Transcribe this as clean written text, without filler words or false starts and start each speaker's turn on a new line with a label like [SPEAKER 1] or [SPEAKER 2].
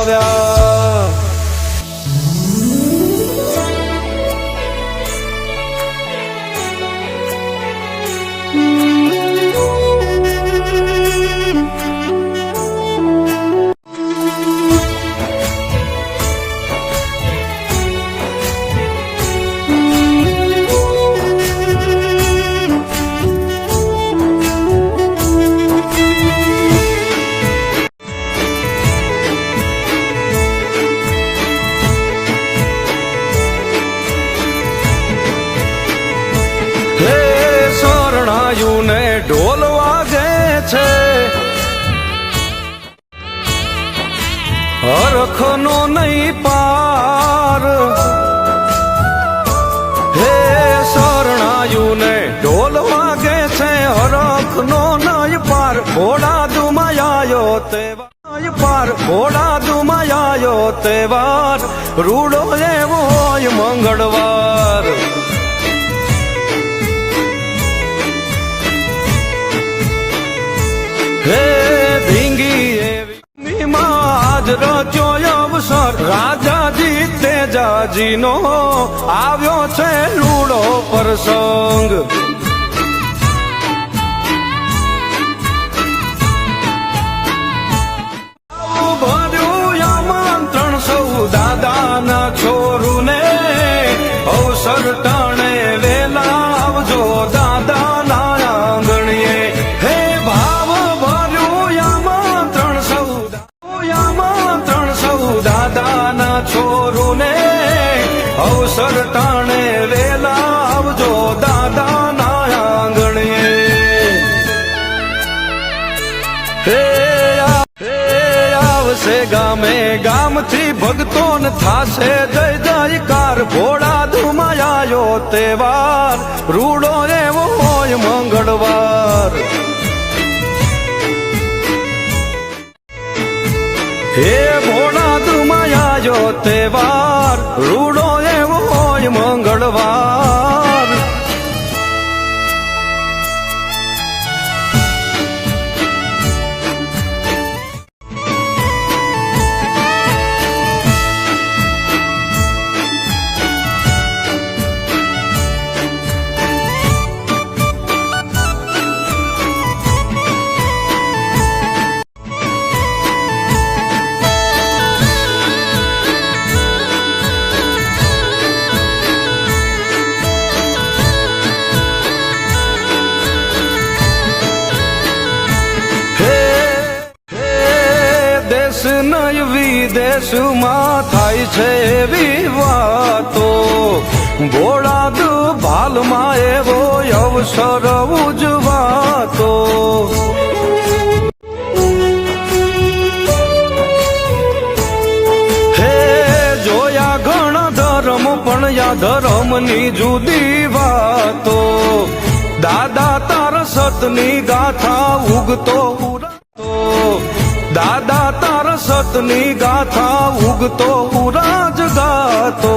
[SPEAKER 1] આવ્યા। શરણાયુને ઢોલ વાગે છે, હરખનો નહીં પાર। હે શરણાયુને ઢોલ વાગે છે, હરખનો નહીં પાર। ઘોડા દુમાયો તેવાર પાર, ઘોડા દુમાયો તેવાર, રૂડો એવો હોય મંગળવાર। હે ધીંગી એવી આજ રચ્યો અવસર, રાજાજી તેજાજીનો આવ્યો છે લૂડો પ્રસંગ। ભર્યું આમંત્રણ સૌ દાદાના છોરુને, અવસર ટાણે વેલા આવજો દાદાના આંગણીએ। હે દાદાના છોરુને, અવસર ટાણે વેલા આવજો દાદાના આંગણીએ। હે આવશે ગામે ગામથી ભક્તોને થાશે જય જયકાર, ભોળા ધુમાયો તેવાર, રૂડો એવો હોય મંગળવાર। હે ભોળા ધુમાયો તેવાર, રૂડો એવો હોય મંગળવાર। નહીં વિદેશમાં થાય છે એવી વાતો, ભોળા દુભાલમાં એવો અવસર ઉજવાતો। હે જોયા ઘણા ધર્મ પણ યા ધર્મની જુદી વાતો, દાદા તારા સતની ગાથા ઉગતો દાદા તારા સતની ગાથા ઉગતો ઉરાજ ગાતો।